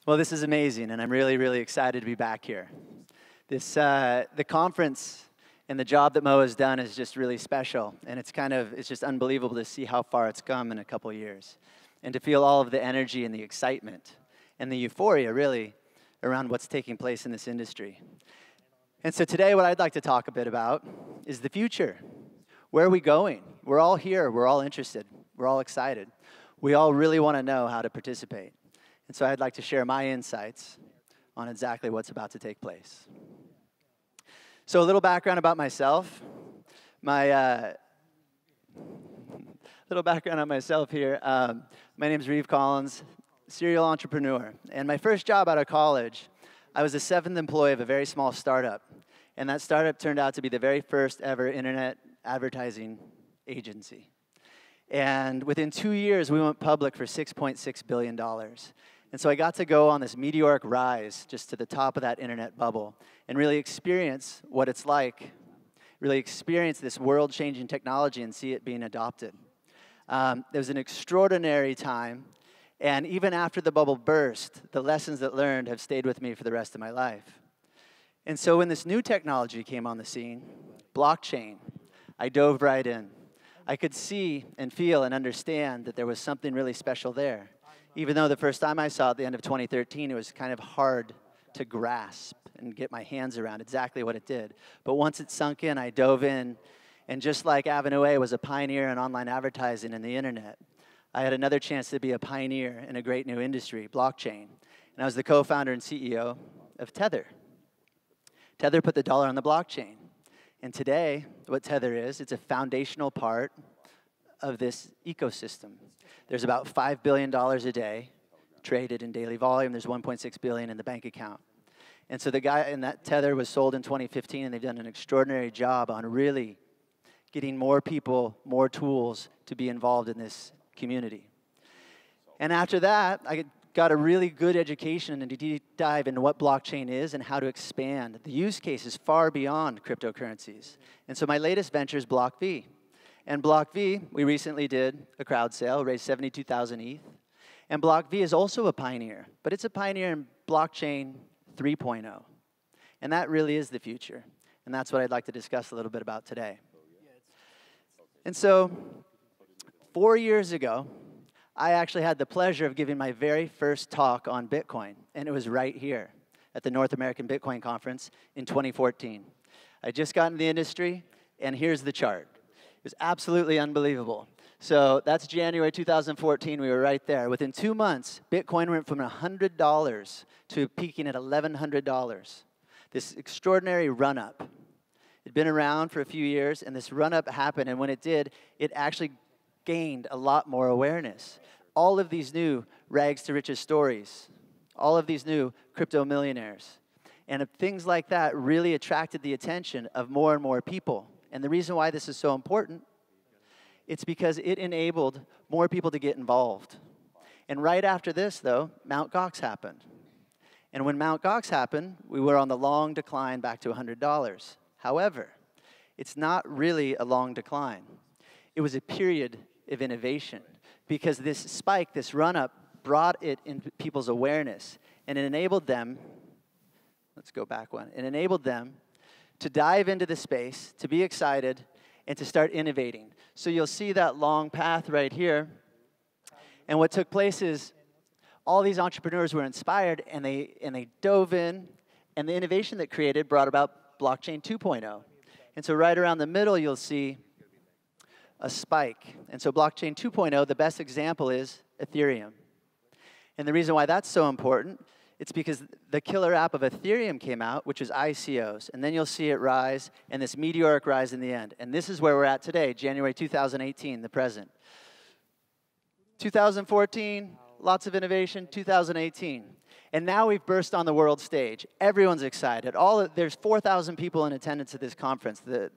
Well, this is amazing, and I'm really, really excited to be back here. The conference and the job that Mo has done is just really special, and it's just unbelievable to see how far it's come in a couple years, and to feel all of the energy and the excitement and the euphoria, really, around what's taking place in this industry. And so today, what I'd like to talk a bit about is the future. Where are we going? We're all here. We're all interested. We're all excited. We all really want to know how to participate. And so I'd like to share my insights on exactly what's about to take place. So a little background about myself. Little background on myself here. My name is Reeve Collins, serial entrepreneur. And my first job out of college, I was the 7th employee of a very small startup. And that startup turned out to be the very first ever internet advertising agency. And within 2 years, we went public for $6.6 billion. And so I got to go on this meteoric rise just to the top of that internet bubble and really experience what it's like, really experience this world-changing technology and see it being adopted. It was an extraordinary time, and even after the bubble burst, the lessons that learned have stayed with me for the rest of my life. And so when this new technology came on the scene, blockchain, I dove right in. I could see and feel and understand that there was something really special there. Even though the first time I saw it at the end of 2013, it was kind of hard to grasp and get my hands around exactly what it did. But once it sunk in, I dove in, and just like Avanade was a pioneer in online advertising and the internet, I had another chance to be a pioneer in a great new industry, blockchain. And I was the co-founder and CEO of Tether. Tether put the dollar on the blockchain. And today, what Tether is, it's a foundational part of this ecosystem. There's about $5 billion a day traded in daily volume. There's $1.6 billion in the bank account. And so the guy in that Tether was sold in 2015, and they've done an extraordinary job on really getting more people, more tools to be involved in this community. And after that, I got a really good education and a deep dive into what blockchain is and how to expand. The use case is far beyond cryptocurrencies. And so my latest venture is BlockV. And BlockV, we recently did a crowd sale, raised 72,000 ETH. And BlockV is also a pioneer, but it's a pioneer in blockchain 3.0. And that really is the future. And that's what I'd like to discuss a little bit about today. And so 4 years ago, I actually had the pleasure of giving my very first talk on Bitcoin. And it was right here at the North American Bitcoin Conference in 2014. I just got in the industry, and here's the chart. It was absolutely unbelievable. So that's January 2014. We were right there. Within 2 months, Bitcoin went from $100 to peaking at $1,100. This extraordinary run-up. It'd been around for a few years, and this run-up happened. And when it did, it actually gained a lot more awareness. All of these new rags to riches stories, all of these new crypto millionaires, and things like that really attracted the attention of more and more people. And the reason why this is so important, it's because it enabled more people to get involved. And right after this, though, Mt. Gox happened. And when Mt. Gox happened, we were on the long decline back to $100. However, it's not really a long decline. It was a period of innovation because this spike, this run-up, brought it into people's awareness, and it enabled them, let's go back one, it enabled them to dive into the space, to be excited, and to start innovating. So you'll see that long path right here. And what took place is all these entrepreneurs were inspired, and they dove in, and the innovation that created brought about blockchain 2.0. And so right around the middle, you'll see a spike. And so blockchain 2.0, the best example is Ethereum. And the reason why that's so important, it's because the killer app of Ethereum came out, which is ICOs. And then you'll see it rise, and this meteoric rise in the end. And this is where we're at today, January 2018, the present. 2014, lots of innovation. 2018. And now we've burst on the world stage. Everyone's excited. There's 4,000 people in attendance at this conference. The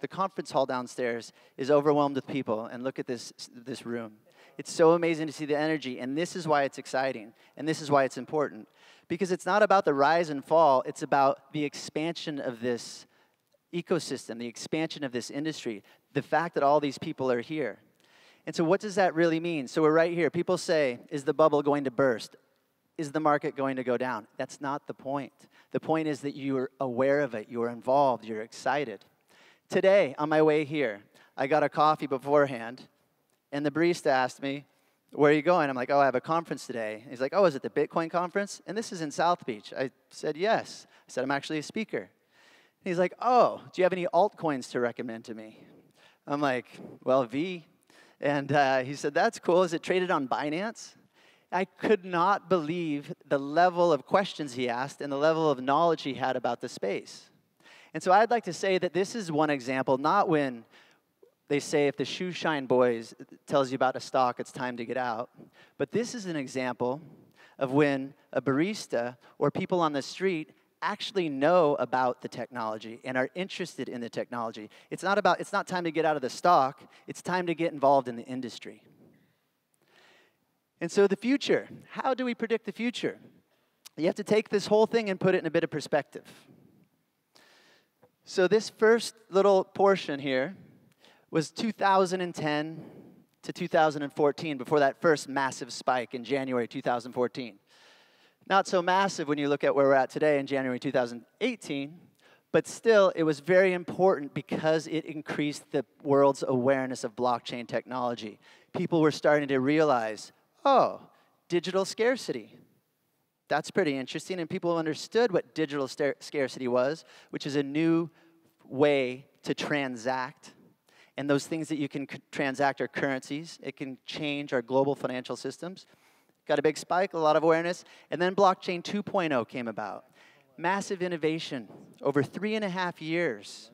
conference hall downstairs is overwhelmed with people. And look at this room. It's so amazing to see the energy, and this is why it's exciting, and this is why it's important. Because it's not about the rise and fall, it's about the expansion of this ecosystem, the expansion of this industry, the fact that all these people are here. And so what does that really mean? So we're right here. People say, is the bubble going to burst? is the market going to go down? That's not the point. The point is that you're aware of it, you're involved, you're excited. Today, on my way here, I got a coffee beforehand, and the barista asked me, where are you going? I'm like, oh, I have a conference today. He's like, oh, is it the Bitcoin conference? And this is in South Beach. I said, yes. I said, I'm actually a speaker. He's like, oh, do you have any altcoins to recommend to me? I'm like, well, V. And he said, that's cool. Is it traded on Binance? I could not believe the level of questions he asked and the level of knowledge he had about the space. And so I'd like to say that this is one example, not when they say if the shoe shine boys tells you about a stock, it's time to get out. But this is an example of when a barista or people on the street actually know about the technology and are interested in the technology. It's not time to get out of the stock, it's time to get involved in the industry. And so the future, how do we predict the future? You have to take this whole thing and put it in a bit of perspective. So this first little portion here was 2010 to 2014, before that first massive spike in January 2014. Not so massive when you look at where we're at today in January 2018, but still, it was very important because it increased the world's awareness of blockchain technology. People were starting to realize, oh, digital scarcity. That's pretty interesting, and people understood what digital scarcity was, which is a new way to transact. And those things that you can transact are currencies. It can change our global financial systems. Got a big spike, a lot of awareness. And then blockchain 2.0 came about. Massive innovation over 3.5 years.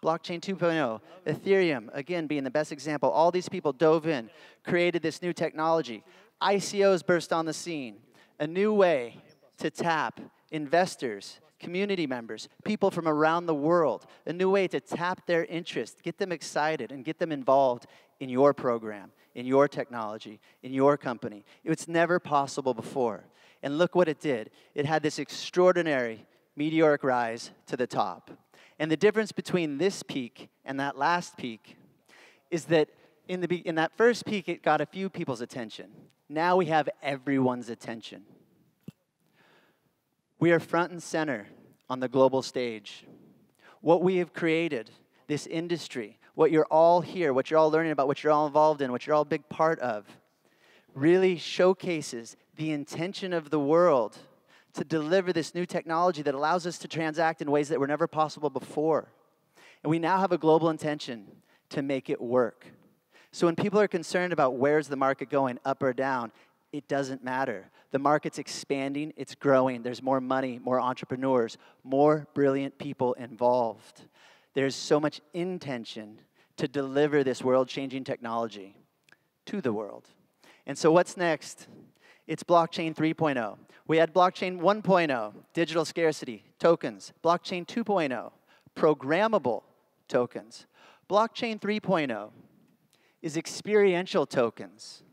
Blockchain 2.0, Ethereum, again, being the best example. All these people dove in, created this new technology. ICOs burst on the scene. A new way to tap investors, community members, people from around the world, a new way to tap their interest, get them excited, and get them involved in your program, in your technology, in your company. It's never possible before. And look what it did. It had this extraordinary meteoric rise to the top. And the difference between this peak and that last peak is that in that first peak, it got a few people's attention. Now we have everyone's attention. We are front and center on the global stage. What we have created, this industry, what you're all here, what you're all learning about, what you're all involved in, what you're all a big part of, really showcases the intention of the world to deliver this new technology that allows us to transact in ways that were never possible before. And we now have a global intention to make it work. So when people are concerned about where's the market going, up or down, it doesn't matter. The market's expanding, it's growing. There's more money, more entrepreneurs, more brilliant people involved. There's so much intention to deliver this world-changing technology to the world. And so what's next? It's blockchain 3.0. We had blockchain 1.0, digital scarcity, tokens. Blockchain 2.0, programmable tokens. Blockchain 3.0 is experiential tokens.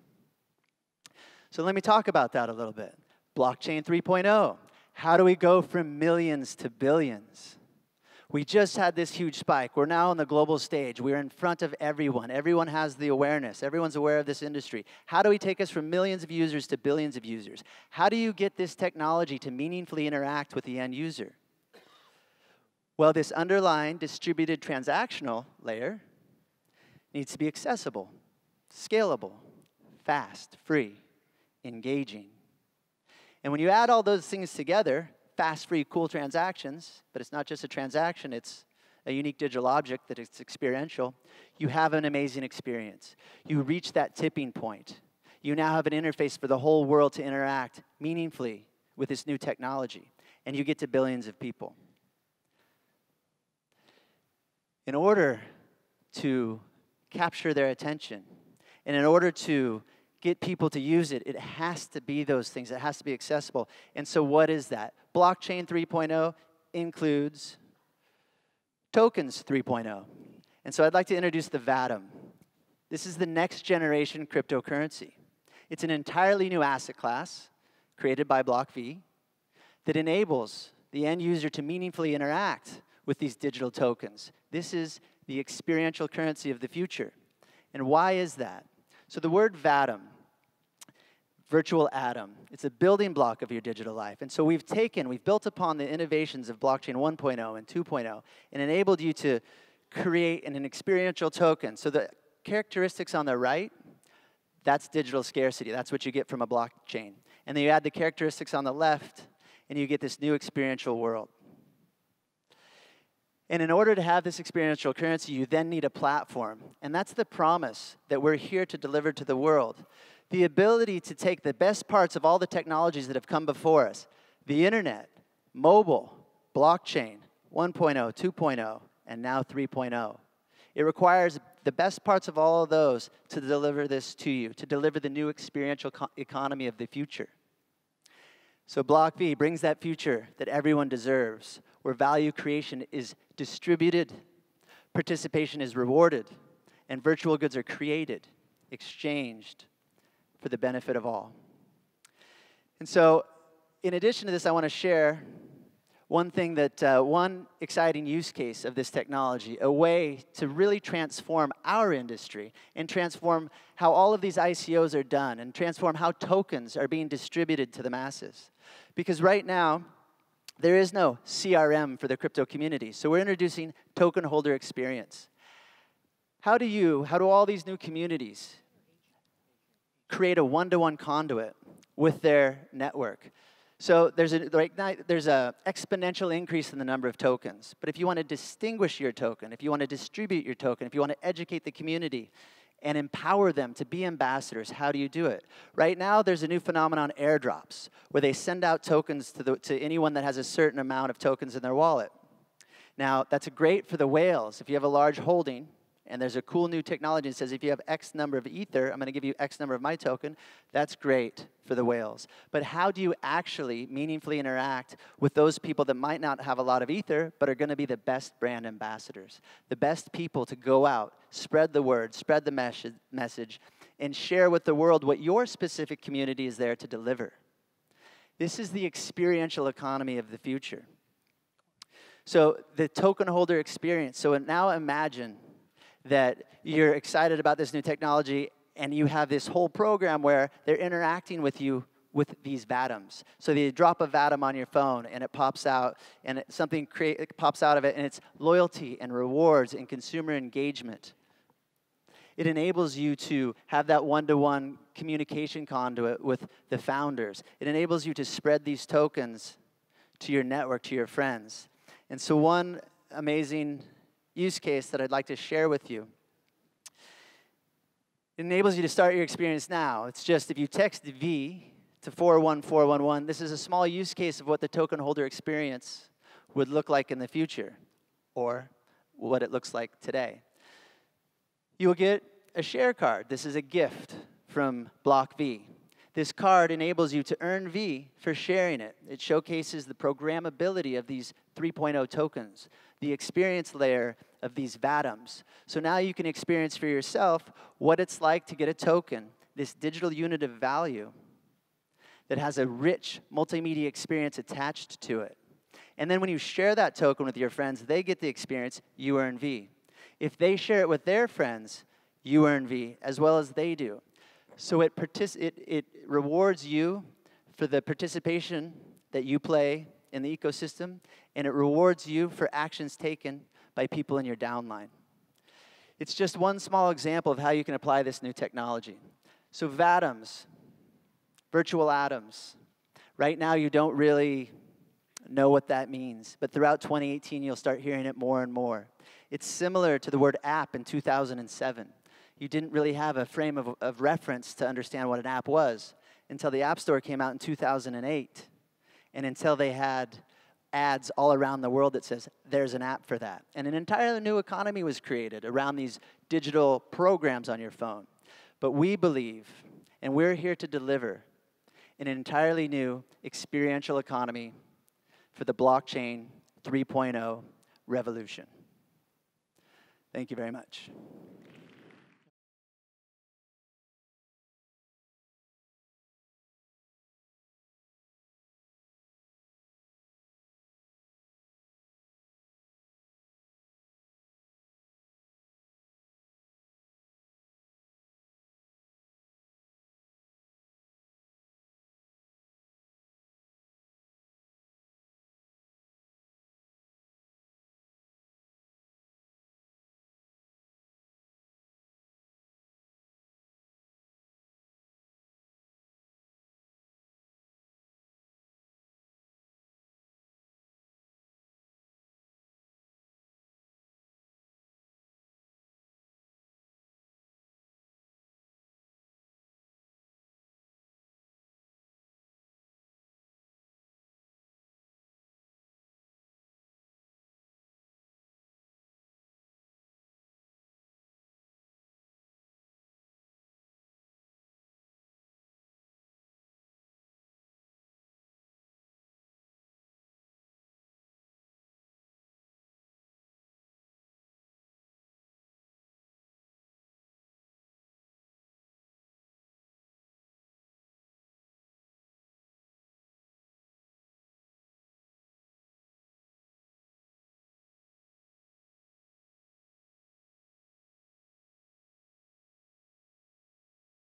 So let me talk about that a little bit. Blockchain 3.0, how do we go from millions to billions? We just had this huge spike. We're now on the global stage. We're in front of everyone. Everyone has the awareness. Everyone's aware of this industry. How do we take us from millions of users to billions of users? How do you get this technology to meaningfully interact with the end user? Well, this underlying distributed transactional layer needs to be accessible, scalable, fast, free, engaging. And when you add all those things together, fast, free, cool transactions, but it's not just a transaction, it's a unique digital object that is experiential, you have an amazing experience. You reach that tipping point. You now have an interface for the whole world to interact meaningfully with this new technology, and you get to billions of people. In order to capture their attention, and in order to get people to use it, it has to be those things. It has to be accessible. And so what is that? Blockchain 3.0 includes tokens 3.0. And so I'd like to introduce the VATM. This is the next generation cryptocurrency. It's an entirely new asset class created by BlockV that enables the end user to meaningfully interact with these digital tokens. This is the experiential currency of the future. And why is that? So the word VATM, virtual atom. It's a building block of your digital life. And so we've built upon the innovations of blockchain 1.0 and 2.0 and enabled you to create an experiential token. So the characteristics on the right, that's digital scarcity. That's what you get from a blockchain. And then you add the characteristics on the left, and you get this new experiential world. And in order to have this experiential currency, you then need a platform. And that's the promise that we're here to deliver to the world. The ability to take the best parts of all the technologies that have come before us, the internet, mobile, blockchain, 1.0, 2.0, and now 3.0. It requires the best parts of all of those to deliver this to you, to deliver the new experiential economy of the future. So Block V brings that future that everyone deserves, where value creation is distributed, participation is rewarded, and virtual goods are created, exchanged for the benefit of all. And so, in addition to this, I want to share one thing that, one exciting use case of this technology, a way to really transform our industry and transform how all of these ICOs are done and transform how tokens are being distributed to the masses. Because right now, there is no CRM for the crypto community. So we're introducing token holder experience. How do all these new communities create a one-to-one conduit with their network? So right now, there's an exponential increase in the number of tokens. But if you want to distinguish your token, if you want to distribute your token, if you want to educate the community and empower them to be ambassadors, how do you do it? Right now, there's a new phenomenon, airdrops, where they send out tokens to anyone that has a certain amount of tokens in their wallet. Now, that's great for the whales. If you have a large holding, and there's a cool new technology that says if you have X number of Ether, I'm going to give you X number of my token, that's great for the whales. But how do you actually meaningfully interact with those people that might not have a lot of Ether, but are going to be the best brand ambassadors, the best people to go out, spread the word, spread the message, and share with the world what your specific community is there to deliver? This is the experiential economy of the future. So the token holder experience. So now imagine that you're excited about this new technology, and you have this whole program where they're interacting with you with these VATMs. So they drop a VATM on your phone, and it pops out, and something pops out of it, and it's loyalty and rewards and consumer engagement. It enables you to have that one-to-one communication conduit with the founders. It enables you to spread these tokens to your network, to your friends. And so one amazing use case that I'd like to share with you. It enables you to start your experience now. It's just if you text V to 41411, this is a small use case of what the token holder experience would look like in the future, or what it looks like today. You'll get a share card. This is a gift from Block V. This card enables you to earn V for sharing it. It showcases the programmability of these 3.0 tokens, the experience layer of these VATMs. So now you can experience for yourself what it's like to get a token, this digital unit of value that has a rich multimedia experience attached to it. And then when you share that token with your friends, they get the experience, you earn V. If they share it with their friends, you earn V, as well as they do. So it rewards you for the participation that you play in the ecosystem, and it rewards you for actions taken by people in your downline. It's just one small example of how you can apply this new technology. So VATMs, virtual atoms. Right now, you don't really know what that means, but throughout 2018, you'll start hearing it more and more. It's similar to the word app in 2007. You didn't really have a frame of reference to understand what an app was until the App Store came out in 2008, and until they had ads all around the world that says, there's an app for that. And an entirely new economy was created around these digital programs on your phone. But we believe, and we're here to deliver, an entirely new experiential economy for the blockchain 3.0 revolution. Thank you very much.